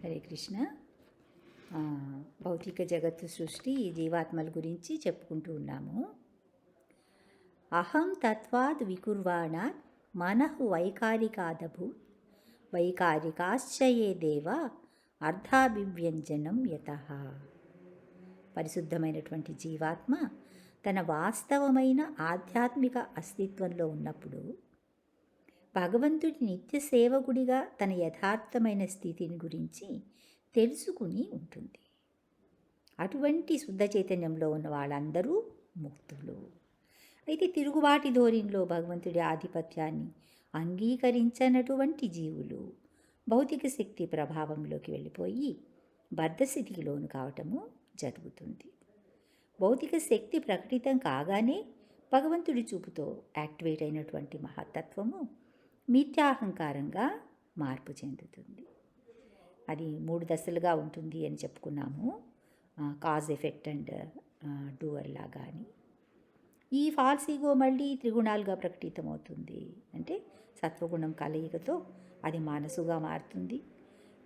హరే కృష్ణ. భౌతిక జగత్తు సృష్టి జీవాత్మల గురించి చెప్పుకుంటూ ఉన్నాము. అహం తత్వాద్ వికుర్వాణాత్ మనః వైకారికాదభూత్ వైకారికాశ్చయే దేవ అర్థాభివ్యంజనం యతః. పరిశుద్ధమైనటువంటి జీవాత్మ తన వాస్తవమైన ఆధ్యాత్మిక అస్తిత్వంలో ఉన్నప్పుడు భగవంతుడి నిత్య సేవకుడిగా తన యథార్థమైన స్థితిని గురించి తెలుసుకుని ఉంటుంది. అటువంటి శుద్ధ చైతన్యంలో ఉన్న వాళ్ళందరూ ముక్తులు. అయితే తిరుగుబాటి ధోరణిలో భగవంతుడి ఆధిపత్యాన్ని అంగీకరించనటువంటి జీవులు భౌతిక శక్తి ప్రభావంలోకి వెళ్ళిపోయి బద్ధస్థితికి లోను కావటము జరుగుతుంది. భౌతిక శక్తి ప్రకటితం కాగానే భగవంతుడి చూపుతో యాక్టివేట్ అయినటువంటి మహత్తత్వము మిథ్యాహంకారంగా మార్పు చెందుతుంది. అది 3 దశలుగా ఉంటుంది అని చెప్పుకున్నాము. కాజ్ ఎఫెక్ట్ అండ్ డూవర్ లాగా అని. ఈ ఫాల్స్ ఈగో మళ్ళీ త్రిగుణాలుగా ప్రకటితమవుతుంది. అంటే సత్వగుణం కలయికతో అది మనసుగా మారుతుంది.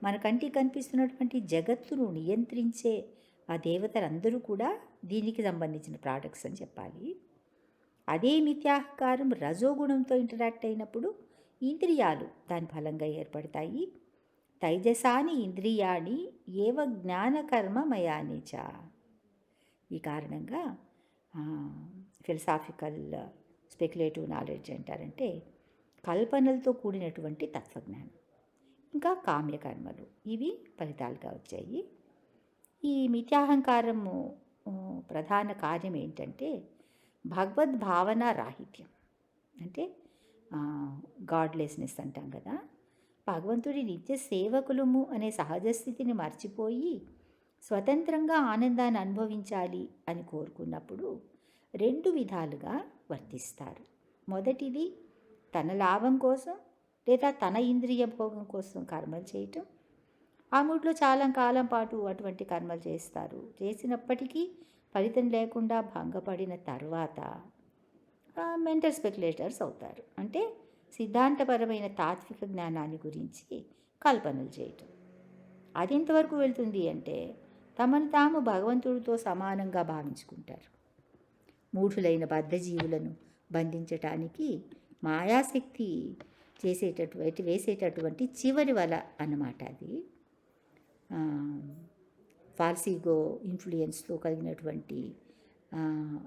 మన కంటికి కనిపిస్తున్నటువంటి జగత్తును నియంత్రించే ఆ దేవతలందరూ కూడా దీనికి సంబంధించిన ప్రోడక్ట్స్ అని చెప్పాలి. అదే మిథ్యాహంకారం రజోగుణంతో ఇంటరాక్ట్ అయినప్పుడు ఇంద్రియాలు దాని ఫలంగా ఏర్పడతాయి. తైజసాని ఇంద్రియాణి ఏవ జ్ఞానకర్మమయాని చ. ఈ కారణంగా ఫిలసాఫికల్ స్పెక్యులేటివ్ నాలెడ్జ్ అంటారంటే కల్పనలతో కూడినటువంటి తత్వజ్ఞానం, ఇంకా కామ్యకర్మలు, ఇవి ఫలితాలుగా వచ్చాయి. ఈ మిథ్యాహంకారము ప్రధాన కార్యం ఏంటంటే భగవద్భావన రాహిత్యం. అంటే గాడ్లెస్నెస్ అంటాం కదా. భగవంతుడి నిత్య సేవకులము అనే సహజ స్థితిని మర్చిపోయి స్వతంత్రంగా ఆనందాన్ని అనుభవించాలి అని కోరుకున్నప్పుడు 2 విధాలుగా వర్తిస్తారు. మొదటిది తన లాభం కోసం లేదా తన ఇంద్రియ భోగం కోసం కర్మలు చేయటం. ఆ మూడ్లో చాలా కాలం పాటు అటువంటి కర్మలు చేస్తారు. చేసినప్పటికీ ఫలితం లేకుండా భంగపడిన తర్వాత మెంటల్ స్పెక్యులేటర్స్ అవుతారు. అంటే సిద్ధాంతపరమైన తాత్విక జ్ఞానాన్ని గురించి కల్పనలు చేయటం. అది ఎంతవరకు వెళ్తుంది అంటే తమను తాము భగవంతుడితో సమానంగా భావించుకుంటారు. మూఢులైన బద్ధజీవులను బంధించటానికి మాయాశక్తి వేసేటటువంటి చివరి వల అన్నమాట అది. ఫాల్సీగో ఇన్ఫ్లుయెన్స్తో కలిగినటువంటి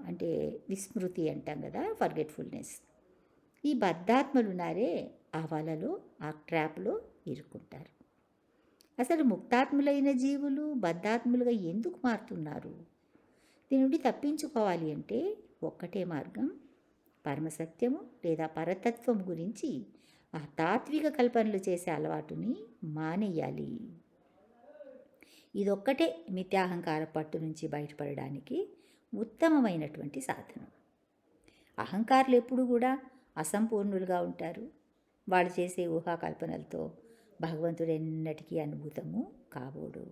అంటే విస్మృతి అంటాం కదా, ఫర్గెట్ఫుల్నెస్. ఈ బద్ధాత్మలు ఉన్నారే ఆ వలలో, ఆ ట్రాప్లో ఇరుక్కుంటారు. అసలు ముక్తాత్ములైన జీవులు బద్ధాత్ములుగా ఎందుకు మారుతున్నారు? దీని నుండి తప్పించుకోవాలి అంటే ఒక్కటే మార్గం, పరమసత్యము లేదా పరతత్వం గురించి ఆ తాత్విక కల్పనలు చేసే అలవాటుని మానేయాలి. ఇదొక్కటే మిథ్యాహంకార పట్టు నుంచి బయటపడడానికి ఉత్తమమైనటువంటి సాధనం. అహంకారులు ఎప్పుడు కూడా అసంపూర్ణులుగా ఉంటారు. వాళ్ళు చేసే ఊహాకల్పనలతో భగవంతుడు ఎన్నటికీ అనుభూతము కాబోడు.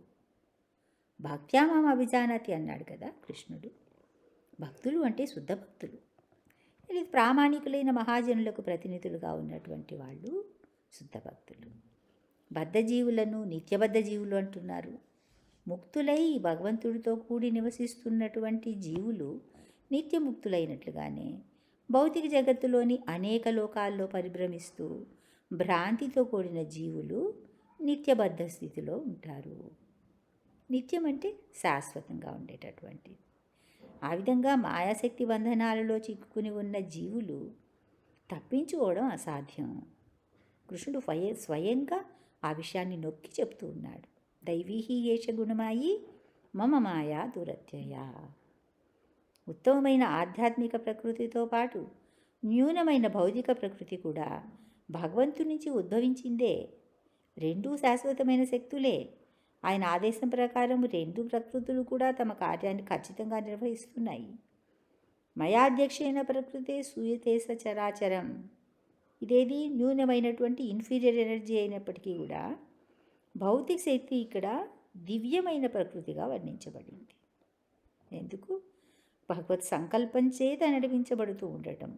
భక్త్యామాం అభిజానాతి అన్నాడు కదా కృష్ణుడు. భక్తులు అంటే శుద్ధ భక్తులు. ఇది ప్రామాణికులైన మహాజనులకు ప్రతినిధులుగా ఉన్నటువంటి వాళ్ళు శుద్ధ భక్తులు. బద్ధజీవులను నిత్యబద్ధ జీవులు అంటున్నారు. ముక్తులై భగవంతుడితో కూడి నివసిస్తున్నటువంటి జీవులు నిత్యముక్తులైనట్లుగానే భౌతిక జగత్తులోని అనేక లోకాల్లో పరిభ్రమిస్తూ భ్రాంతితో కూడిన జీవులు నిత్యబద్ధ స్థితిలో ఉంటారు. నిత్యం అంటే శాశ్వతంగా ఉండేటటువంటి. ఆ విధంగా మాయాశక్తి బంధనాలలో చిక్కుకుని ఉన్న జీవులు తప్పించుకోవడం అసాధ్యం. కృష్ణుడు స్వయంగా ఆ విషయాన్ని నొక్కి చెప్తూ ఉన్నాడు. దైవీహి ఏష గుణమాయి మమ మాయా దురత్యయ. ఉత్తమమైన ఆధ్యాత్మిక ప్రకృతితో పాటు న్యూనమైన భౌతిక ప్రకృతి కూడా భగవంతుడి నుంచి ఉద్భవించిందే. 2 శాశ్వతమైన శక్తులే. ఆయన ఆదేశం ప్రకారం 2 ప్రకృతులు కూడా తమ కార్యాన్ని ఖచ్చితంగా నిర్వహిస్తున్నాయి. మయాధ్యక్షైన ప్రకృతే సూయతే సచరాచరం. ఇదేది న్యూనమైనటువంటి ఇన్ఫీరియర్ ఎనర్జీ అయినప్పటికీ కూడా భౌతిక శక్తి ఇక్కడ దివ్యమైన ప్రకృతిగా వర్ణించబడింది. ఎందుకు? భగవత్ సంకల్పం చేత నడిపించబడుతూ ఉండటం.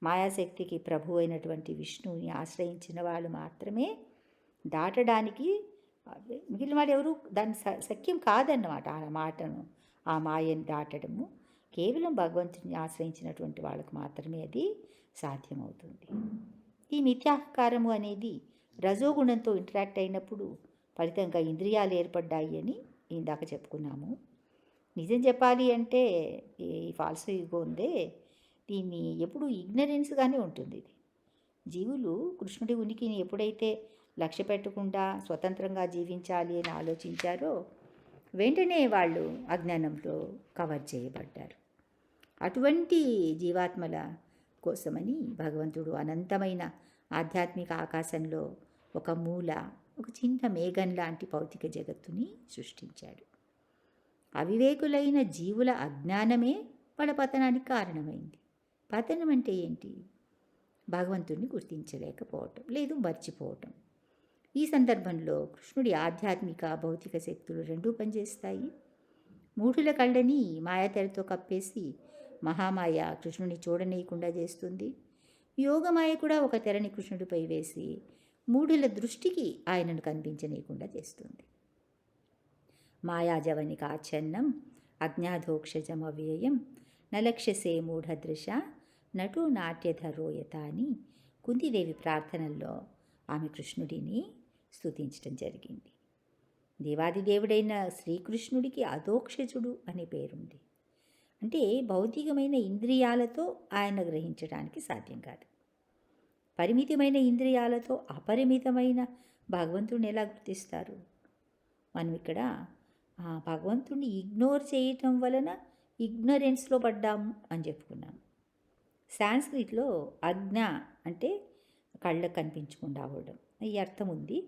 మాయాశక్తికి ప్రభు అయినటువంటి విష్ణువుని ఆశ్రయించిన వాళ్ళు మాత్రమే దాటడానికి మిగిలిన వాడు ఎవరు దాన్ని సఖ్యం కాదన్నమాట. ఆ మాటను, ఆ మాయను దాటడము కేవలం భగవంతుని ఆశ్రయించినటువంటి వాళ్ళకు మాత్రమే అది సాధ్యమవుతుంది. ఈ మిథ్యాహంకారము అనేది రజోగుణంతో ఇంటరాక్ట్ అయినప్పుడు ఫలితంగా ఇంద్రియాలు ఏర్పడ్డాయి అని ఇందాక చెప్పుకున్నాము. నిజం చెప్పాలి అంటే ఈ ఫాల్స్ ఈగో ఉందే, దీన్ని ఎప్పుడు ఇగ్నరెన్స్గానే ఉంటుంది. ఇది జీవులు కృష్ణుడి ఉనికిని ఎప్పుడైతే లక్ష్య పెట్టకుండా స్వతంత్రంగా జీవించాలి అని ఆలోచించారో వెంటనే వాళ్ళు అజ్ఞానంలో కవర్ చేయబడ్డారు. అటువంటి జీవాత్మల కోసమని భగవంతుడు అనంతమైన ఆధ్యాత్మిక ఆకాశంలో ఒక మూల, ఒక చిన్న మేఘం లాంటి భౌతిక జగత్తుని సృష్టించాడు. అవివేకులైన జీవుల అజ్ఞానమే వాళ్ళ పతనానికి కారణమైంది. పతనం అంటే ఏంటి? భగవంతుడిని గుర్తించలేకపోవటం, లేదు మర్చిపోవటం. ఈ సందర్భంలో కృష్ణుడి ఆధ్యాత్మిక భౌతిక శక్తులు రెండూ పనిచేస్తాయి. మూఢుల కళ్ళని మాయాతెరతో కప్పేసి మహామాయ కృష్ణుని చూడనీయకుండా చేస్తుంది. యోగమాయ కూడా ఒక తెరని కృష్ణుడిపై వేసి మూఢుల దృష్టికి ఆయనను కనిపించనీయకుండా చేస్తుంది. మాయాజవనికాచ్ఛన్నం అజ్ఞాధోక్షజమవ్యయం నలక్ష్యసే మూఢదృశ నటు నాట్యధరోయత అని కుంతీదేవి ప్రార్థనల్లో ఆమె కృష్ణుడిని స్తుతించడం జరిగింది. దేవాదిదేవుడైన శ్రీకృష్ణుడికి అధోక్షజుడు అనే పేరుంది. అంటే భౌతికమైన ఇంద్రియాలతో ఆయన గ్రహించడానికి సాధ్యం కాదు. పరిమితమైన ఇంద్రియాలతో అపరిమితమైన భగవంతుడిని ఎలా గుర్తిస్తారు? మనం ఇక్కడ భగవంతుడిని ఇగ్నోర్ చేయటం వలన ఇగ్నరెన్స్లో పడ్డాము అని చెప్పుకున్నాము. సాంస్క్రిట్లో అజ్ఞ అంటే కళ్ళకు కనిపించకుండా అవ్వడం, ఈ అర్థం ఉంది.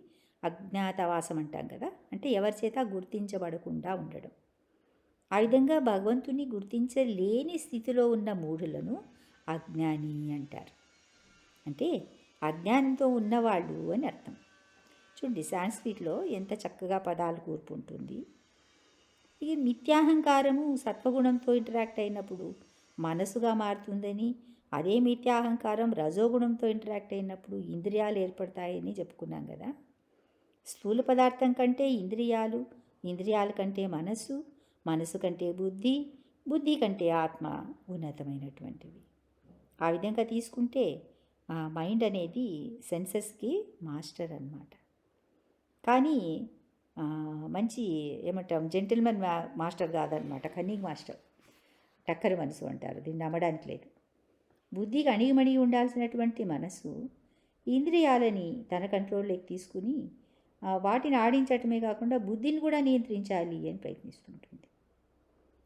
అజ్ఞాతవాసం అంటాం కదా, అంటే ఎవరి చేత గుర్తించబడకుండా ఉండడం. ఆ విధంగా భగవంతుని గుర్తించలేని స్థితిలో ఉన్న మూఢులను అజ్ఞాని అంటారు. అంటే అజ్ఞానంతో ఉన్నవాళ్ళు అని అర్థం. చూడండి, సాంస్క్రిట్లో ఎంత చక్కగా పదాలు కూర్పు ఉంటుంది. ఇది మిథ్యాహంకారము సత్వగుణంతో ఇంటరాక్ట్ అయినప్పుడు మనసుగా మారుతుందని, అదే మిథ్యాహంకారం రజోగుణంతో ఇంటరాక్ట్ అయినప్పుడు ఇంద్రియాలు ఏర్పడతాయని చెప్పుకున్నాం కదా. స్థూల పదార్థం కంటే ఇంద్రియాలు, ఇంద్రియాల కంటే మనసు, మనసు కంటే బుద్ధి, బుద్ధి కంటే ఆత్మ ఉన్నతమైనటువంటివి. ఆ విధంగా తీసుకుంటే మైండ్ అనేది సెన్సెస్కి మాస్టర్ అన్నమాట. కానీ మంచి ఏమంటాం, జెంటిల్మెన్ మాస్టర్ కాదనమాట, కన్నింగ్ మాస్టర్. టక్కరి మనసు అంటారు, దీన్ని నమ్మడానికి లేదు. బుద్ధికి అణిగిమణిగి ఉండాల్సినటువంటి మనసు ఇంద్రియాలని తన కంట్రోల్లోకి తీసుకుని వాటిని ఆడించటమే కాకుండా బుద్ధిని కూడా నియంత్రించాలి అని ప్రయత్నిస్తుంటుంది.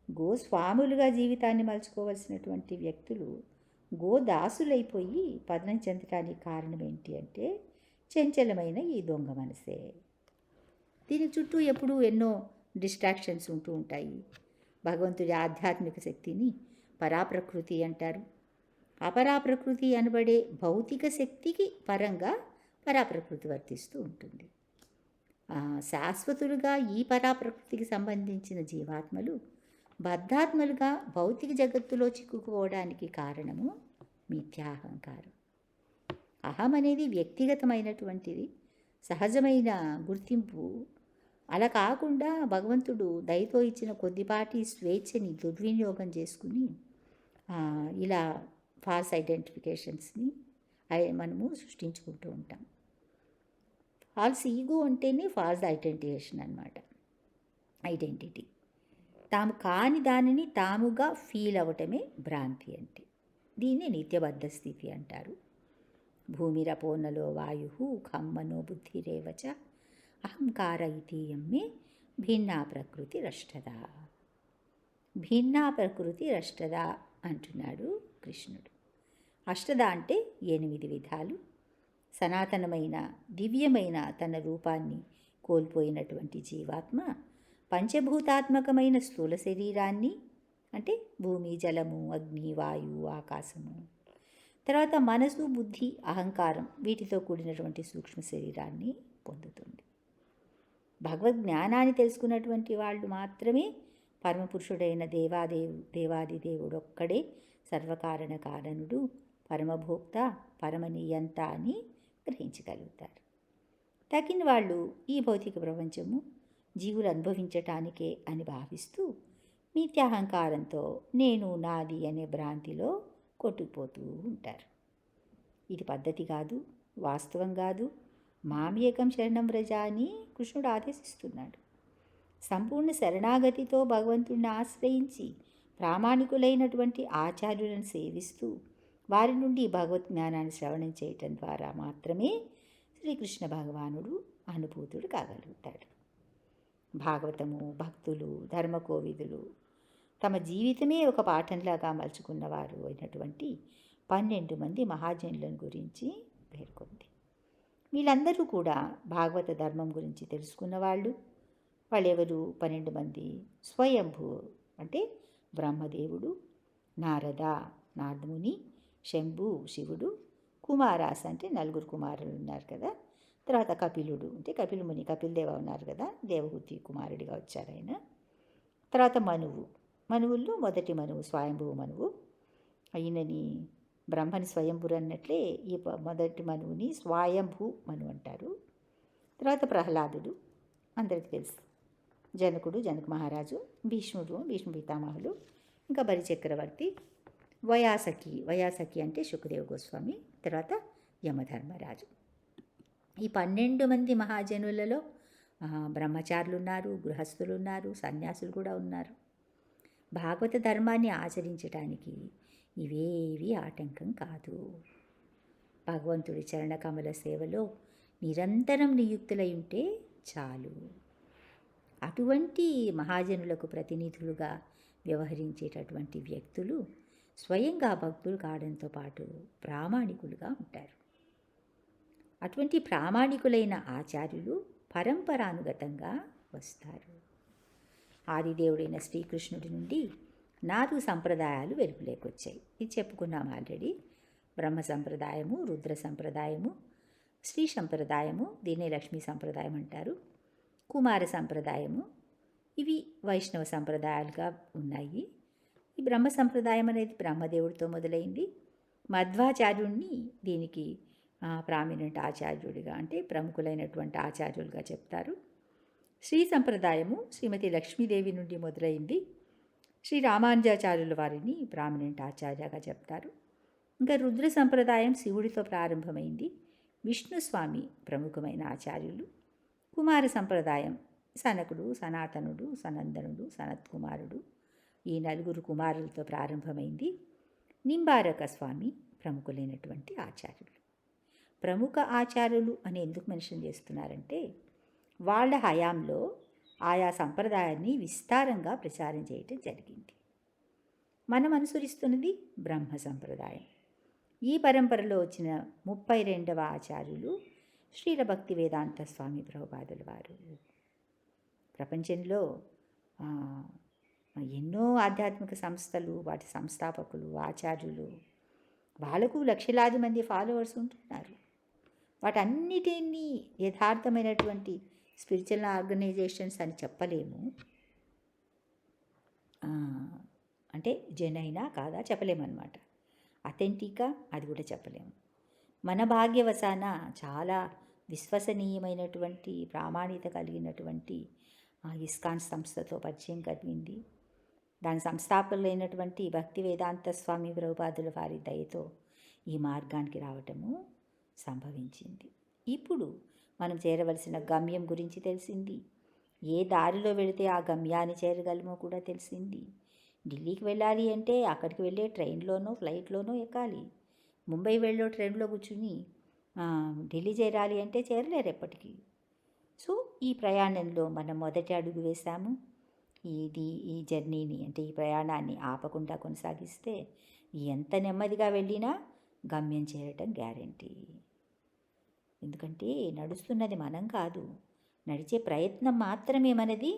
గోస్వాములుగా జీవితాన్ని మలుచుకోవాల్సినటువంటి వ్యక్తులు గోదాసులైపోయి పతనం చెందటానికి కారణం ఏంటి అంటే చంచలమైన ఈ దొంగ మనసే. దీని చుట్టూ ఎప్పుడూ ఎన్నో డిస్ట్రాక్షన్స్ ఉంటూ ఉంటాయి. భగవంతుడి ఆధ్యాత్మిక శక్తిని పరాప్రకృతి అంటారు. అపరాప్రకృతి అనబడే భౌతిక శక్తికి పరంగా పరాప్రకృతి వర్తిస్తూ ఉంటుంది. శాశ్వతులుగా ఈ పరాప్రకృతికి సంబంధించిన జీవాత్మలు బద్ధాత్మలుగా భౌతిక జగత్తులో చిక్కుకుపోవడానికి కారణము మిథ్యాహంకారం. అహం అనేది వ్యక్తిగతమైనటువంటిది, సహజమైన గుర్తింపు. అలా కాకుండా భగవంతుడు దయతో ఇచ్చిన కొద్దిపాటి స్వేచ్ఛని దుర్వినియోగం చేసుకుని ఇలా ఫాల్స్ ఐడెంటిఫికేషన్స్ని మనము సృష్టించుకుంటూ ఉంటాం. ఫాల్స్ ఈగో అంటేనే ఫాల్స్ ఐడెంటిఫికేషన్ అన్నమాట. ఐడెంటిటీ, తాము కాని దానిని తాముగా ఫీల్ అవ్వటమే భ్రాంతి అంటే. దీన్ని నిత్యబద్ధ స్థితి అంటారు. భూమిరపోనలో వాయు ఖమ్మనో బుద్ధిరేవచ అహంకార ఇతీయం మే భిన్నా ప్రకృతి రష్టద. భిన్నా ప్రకృతి రష్టద అంటున్నాడు కృష్ణుడు. అష్టద అంటే 8 విధాలు. సనాతనమైన దివ్యమైన తన రూపాన్ని కోల్పోయినటువంటి జీవాత్మ పంచభూతాత్మకమైన స్థూల శరీరాన్ని, అంటే భూమి, జలము, అగ్ని, వాయువు, ఆకాశము, తర్వాత మనసు, బుద్ధి, అహంకారం, వీటితో కూడినటువంటి సూక్ష్మ శరీరాన్ని పొందుతుంది. భగవద్ జ్ఞానాన్ని తెలుసుకున్నటువంటి వాళ్ళు మాత్రమే పరమపురుషుడైన దేవాదిదేవుడొక్కడే సర్వకారణ కారణుడు, పరమభోక్త, పరమనీయంత అని గ్రహించగలుగుతారు. తగిన వాళ్ళు ఈ భౌతిక ప్రపంచము జీవులు అనుభవించటానికే అని భావిస్తూ మిథ్యాహంకారంతో నేను నాది అనే భ్రాంతిలో కొట్టుకుపోతూ ఉంటారు. ఇది పద్ధతి కాదు, వాస్తవం కాదు. మామేకం శరణం వ్రజ అని కృష్ణుడు ఆదేశిస్తున్నాడు. సంపూర్ణ శరణాగతితో భగవంతుడిని ఆశ్రయించి ప్రామాణికులైనటువంటి ఆచార్యులను సేవిస్తూ వారి నుండి భగవత్ జ్ఞానాన్ని శ్రవణం చేయటం ద్వారా మాత్రమే శ్రీకృష్ణ భగవానుడు అనుభూతుడు కాగలుగుతాడు. భాగవతము, భక్తులు, ధర్మకోవిదులు తమ జీవితమే ఒక పాఠంలాగా మలుచుకున్నవారు అయినటువంటి 12 మంది మహాజనులను గురించి పేర్కొంది. వీళ్ళందరూ కూడా భాగవత ధర్మం గురించి తెలుసుకున్న వాళ్ళు. వాళ్ళెవరు? 12 మంది. స్వయంభూ అంటే బ్రహ్మదేవుడు, నారద నారదముని, శంభు శివుడు, కుమారాస్ అంటే 4 కుమారులు ఉన్నారు కదా. తర్వాత కపిలుడు అంటే కపిలముని, కపిలదేవ ఉన్నారు కదా, దేవహూతి కుమారుడిగా వచ్చారు ఆయన. తర్వాత మనువు, మనువుల్లో మొదటి మనువు స్వయంభూ మనువు. ఈయనని బ్రహ్మని స్వయంభురు అన్నట్లే ఈ మొదటి మనువుని స్వయంభూ మనువు అంటారు. తర్వాత ప్రహ్లాదుడు అందరికీ తెలుసు. జనకుడు, జనక మహారాజు, భీష్ముడు, భీష్మ పితామహులు, ఇంకా బలిచక్రవర్తి, వయాసకి, వయాసకి అంటే సుఖదేవ గోస్వామి, తర్వాత యమధర్మరాజు. ఈ 12 మంది మహాజనులలో బ్రహ్మచారులు ఉన్నారు, గృహస్థులు ఉన్నారు, సన్యాసులు కూడా ఉన్నారు. భాగవత ధర్మాన్ని ఆచరించడానికి ఇవేవి ఆటంకం కాదు. భగవంతుడి చరణకమల సేవలో నిరంతరం నియుక్తులై ఉంటే చాలు. అటువంటి మహాజనులకు ప్రతినిధులుగా వ్యవహరించేటటువంటి వ్యక్తులు స్వయంగా భక్తులు కావడంతో పాటు ప్రామాణికులుగా ఉంటారు. అటువంటి ప్రామాణికులైన ఆచార్యులు పరంపరానుగతంగా వస్తారు. ఆదిదేవుడైన శ్రీకృష్ణుడి నుండి 4 సంప్రదాయాలు వెలుపులేకొచ్చాయి. ఇది చెప్పుకున్నాం ఆల్రెడీ. బ్రహ్మ సంప్రదాయము, రుద్ర సంప్రదాయము, శ్రీ సంప్రదాయము, దీన్నే లక్ష్మీ సంప్రదాయం అంటారు, కుమార సంప్రదాయము. ఇవి వైష్ణవ సంప్రదాయాలుగా ఉన్నాయి. ఈ బ్రహ్మ సంప్రదాయం అనేది బ్రహ్మదేవుడితో మొదలైంది. మధ్వాచార్యుడిని దీనికి ప్రామినెంట్ ఆచార్యుడిగా అంటే ప్రముఖులైనటువంటి ఆచార్యులుగా చెప్తారు. శ్రీ సంప్రదాయము శ్రీమతి లక్ష్మీదేవి నుండి మొదలైంది. శ్రీ రామానుజాచార్యుల వారిని ప్రామినెంట్ ఆచార్యగా చెప్తారు. ఇంకా రుద్ర సంప్రదాయం శివుడితో ప్రారంభమైంది. విష్ణుస్వామి ప్రముఖమైన ఆచార్యులు. కుమార సంప్రదాయం సనకుడు, సనాతనుడు, సనందనుడు, సనత్కుమారుడు, ఈ 4 కుమారులతో ప్రారంభమైంది. నింబారక స్వామి ప్రముఖులైనటువంటి ఆచార్యులు. ప్రముఖ ఆచార్యులు అని ఎందుకు మెన్షన్ చేస్తున్నారంటే వాళ్ళ హయాంలో ఆయా సంప్రదాయాన్ని విస్తారంగా ప్రచారం చేయటం జరిగింది. మనం అనుసరిస్తున్నది బ్రహ్మ సంప్రదాయం. ఈ పరంపరలో వచ్చిన 32వ ఆచార్యులు శ్రీల భక్తి వేదాంత స్వామి ప్రభుపాదుల వారు. ప్రపంచంలో ఎన్నో ఆధ్యాత్మిక సంస్థలు, వాటి సంస్థాపకులు, ఆచార్యులు, వాళ్ళకు లక్షలాది మంది ఫాలోవర్స్ ఉంటున్నారు. వాటన్నిటినీ యథార్థమైనటువంటి స్పిరిచువల్ ఆర్గనైజేషన్స్ అని చెప్పలేము. అంటే జెనైనా కాదా చెప్పలేమన్నమాట. అథెంటికా అది కూడా చెప్పలేము. మన భాగ్యవశాన చాలా విశ్వసనీయమైనటువంటి ప్రామాణికత కలిగినటువంటి ఇస్కాన్ సంస్థతో పరిచయం కలిగింది. దాని సంస్థాపకులైనటువంటి భక్తి వేదాంత స్వామి ప్రభుపాదుల వారి దయతో ఈ మార్గానికి రావటము సంభవించింది. ఇప్పుడు మనం చేరవలసిన గమ్యం గురించి తెలిసింది. ఏ దారిలో వెళితే ఆ గమ్యాన్ని చేరగలమో కూడా తెలిసింది. ఢిల్లీకి వెళ్ళాలి అంటే అక్కడికి వెళ్ళే ట్రైన్లోనో ఫ్లైట్లోనో ఎక్కాలి. ముంబై వెళ్ళే ట్రైన్లో కూర్చుని ఢిల్లీ చేరాలి అంటే చేరలేరు ఎప్పటికీ. సో ఈ ప్రయాణంలో మనం మొదటి అడుగు వేశాము. ఈ జర్నీని అంటే ఈ ప్రయాణాన్ని ఆపకుండా కొనసాగిస్తే ఎంత నెమ్మదిగా వెళ్ళినా గమ్యం చేరటం గ్యారెంటీ. ఎందుకంటే నడుస్తున్నది మనం కాదు, నడిచే ప్రయత్నం మాత్రమే మనది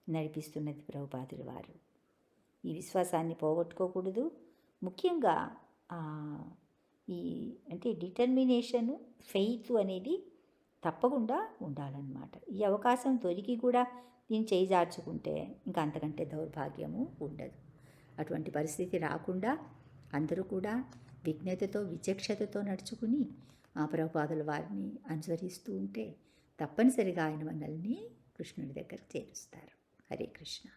నడిపిస్తున్నది ప్రభుపాదుల వారు. ఈ విశ్వాసాన్ని పోగొట్టుకోకూడదు. ముఖ్యంగా ఈ అంటే డిటర్మినేషను, ఫెయిత్ అనేది తప్పకుండా ఉండాలన్నమాట. ఈ అవకాశం దొరికి కూడా దీన్ని చేజార్చుకుంటే ఇంకా అంతకంటే దౌర్భాగ్యము ఉండదు. అటువంటి పరిస్థితి రాకుండా అందరూ కూడా విజ్ఞతతో, విచక్షతతో నడుచుకుని ప్రభుపాదుల వారిని అనుసరిస్తూ ఉంటే తప్పనిసరిగా ఆయన మనల్ని కృష్ణుడి దగ్గర చేరుస్తారు. హరే కృష్ణ.